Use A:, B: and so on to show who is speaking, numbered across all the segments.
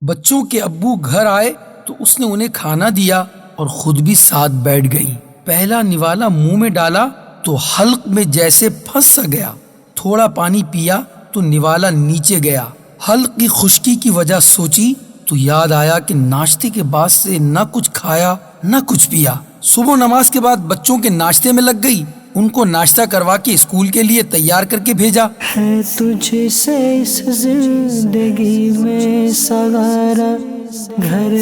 A: بچوں کے ابو گھر آئے تو اس نے انہیں کھانا دیا اور خود بھی ساتھ بیٹھ گئی۔ پہلا نوالا منہ میں ڈالا تو حلق میں جیسے پھنس سا گیا۔ تھوڑا پانی پیا تو نوالا نیچے گیا۔ حلق کی خشکی کی وجہ سوچی تو یاد آیا کہ ناشتے کے بعد سے نہ کچھ کھایا نہ کچھ پیا۔ صبح نماز کے بعد بچوں کے ناشتے میں لگ گئی، ان کو ناشتہ کروا کے اسکول کے لیے تیار کر کے بھیجا۔
B: ہے تجھ سے اس زندگی میں سوارا گھر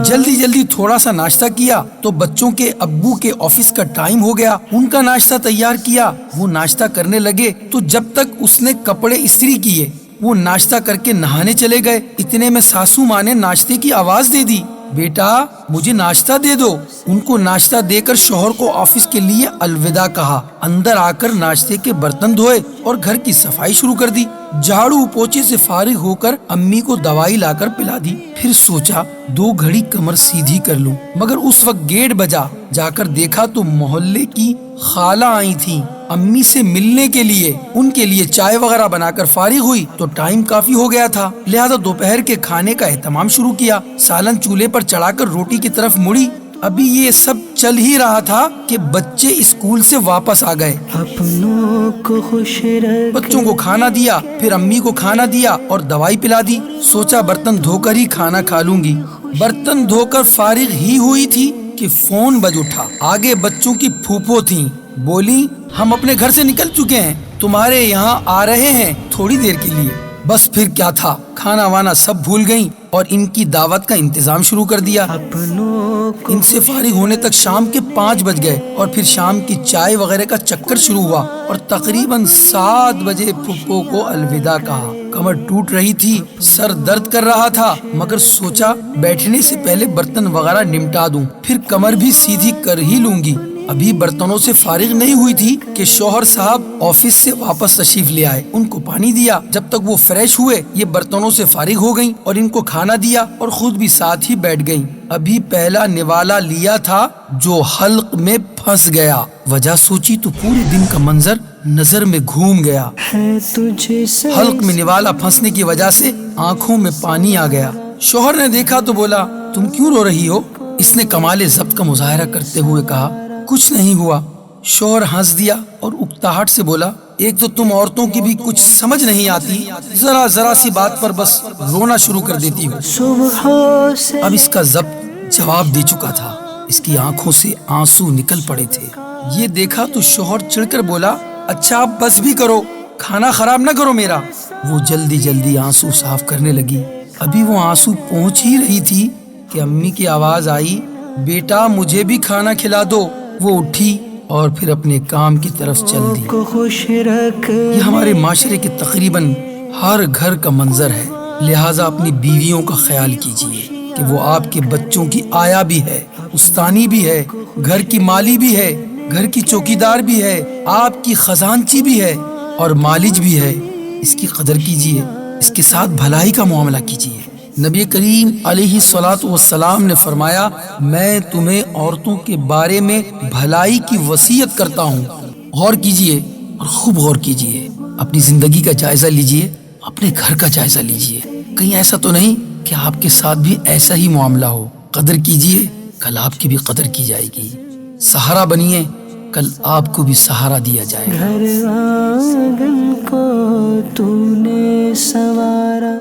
A: جلدی جلدی تھوڑا سا ناشتہ کیا تو بچوں کے ابو کے آفس کا ٹائم ہو گیا۔ ان کا ناشتہ تیار کیا، وہ ناشتہ کرنے لگے تو جب تک اس نے کپڑے استری کیے وہ ناشتہ کر کے نہانے چلے گئے۔ اتنے میں ساسو ماں نے ناشتے کی آواز دے دی، بیٹا مجھے ناشتہ دے دو۔ ان کو ناشتہ دے کر شوہر کو آفس کے لیے الوداع کہا۔ اندر آ کر ناشتے کے برتن دھوئے اور گھر کی صفائی شروع کر دی۔ جھاڑو پوچھے سے فارغ ہو کر امی کو دوائی لا کر پلا دی۔ پھر سوچا 2 گھڑی کمر سیدھی کر لوں، مگر اس وقت گیٹ بجا۔ جا کر دیکھا تو محلے کی خالہ آئی تھی امی سے ملنے کے لیے۔ ان کے لیے چائے وغیرہ بنا کر فارغ ہوئی تو ٹائم کافی ہو گیا تھا، لہذا دوپہر کے کھانے کا اہتمام شروع کیا۔ سالن چولہے پر چڑھا کر روٹی کی طرف مڑی۔ ابھی یہ سب چل ہی رہا تھا کہ بچے اسکول سے واپس آ گئے۔
B: اپنوں کو خوش رکھ
A: بچوں کو کھانا دیا، پھر امی کو کھانا دیا اور دوائی پلا دی۔ سوچا برتن دھو کر ہی کھانا کھا لوں گی۔ برتن دھو کر فارغ ہی ہوئی تھی کہ فون بج اٹھا۔ آگے بچوں کی پھوپھو تھیں، بولی ہم اپنے گھر سے نکل چکے ہیں، تمہارے یہاں آ رہے ہیں تھوڑی دیر کے لیے۔ بس پھر کیا تھا، کھانا وانا سب بھول گئیں اور ان کی دعوت کا انتظام شروع کر دیا۔
B: اپنوں کو
A: ان سے فارغ ہونے تک شام کے 5 بج گئے اور پھر شام کی چائے وغیرہ کا چکر شروع ہوا اور تقریباً 7 بجے پھپھو کو الوداع کہا۔ کمر ٹوٹ رہی تھی، سر درد کر رہا تھا، مگر سوچا بیٹھنے سے پہلے برتن وغیرہ نمٹا دوں، پھر کمر بھی سیدھی کر ہی لوں گی۔ ابھی برتنوں سے فارغ نہیں ہوئی تھی کہ شوہر صاحب آفس سے واپس تشریف لے آئے۔ ان کو پانی دیا، جب تک وہ فریش ہوئے یہ برتنوں سے فارغ ہو گئیں اور ان کو کھانا دیا اور خود بھی ساتھ ہی بیٹھ گئیں۔ ابھی پہلا نوالا لیا تھا جو حلق میں پھنس گیا۔ وجہ سوچی تو پورے دن کا منظر نظر میں گھوم گیا۔
B: ہے تجھ سے
A: حلق میں نوالا پھنسنے کی وجہ سے آنکھوں میں پانی آ گیا۔ شوہر نے دیکھا تو بولا تم کیوں رو رہی ہو؟ اس نے کمال ضبط کا مظاہرہ کرتے ہوئے کہا کچھ نہیں ہوا۔ شوہر ہنس دیا اور اکتاہٹ سے بولا ایک تو تم عورتوں کی بھی کچھ سمجھ نہیں آتی، ذرا سی بات پر بس رونا شروع کر دیتی ہو۔
B: صبح سے
A: اب اس کا ضبط جواب دے چکا تھا، اس کی آنکھوں سے آنسو نکل پڑے تھے۔ یہ دیکھا تو شوہر چڑھ کر بولا اچھا اب بس بھی کرو، کھانا خراب نہ کرو میرا۔ وہ جلدی جلدی آنسو صاف کرنے لگی۔ ابھی وہ آنسو پہنچ ہی رہی تھی کہ امی کی آواز آئی بیٹا مجھے بھی کھانا کھلا دو۔ وہ اٹھی اور پھر اپنے کام کی طرف چل دی۔
B: کو خوش رکھ
A: یہ ہمارے معاشرے کے تقریباً ہر گھر کا منظر ہے، لہٰذا اپنی بیویوں کا خیال کیجیے کہ وہ آپ کے بچوں کی آیا بھی ہے، استانی بھی ہے، گھر کی مالی بھی ہے، گھر کی چوکیدار بھی ہے، آپ کی خزانچی بھی ہے اور مالج بھی ہے۔ اس کی قدر کیجیے، اس کے ساتھ بھلائی کا معاملہ کیجیے۔ نبی کریم علیہ الصلوۃ والسلام نے فرمایا میں تمہیں عورتوں کے بارے میں بھلائی کی وصیت کرتا ہوں۔ غور کیجیے اور خوب غور کیجیے، اپنی زندگی کا جائزہ لیجیے، اپنے گھر کا جائزہ لیجیے، کہیں ایسا تو نہیں کہ آپ کے ساتھ بھی ایسا ہی معاملہ ہو۔ قدر کیجیے، کل آپ کی بھی قدر کی جائے گی۔ سہارا بنیے، کل آپ کو بھی سہارا دیا جائے گا۔
B: گھر آنگن کو تو نے سنوارا۔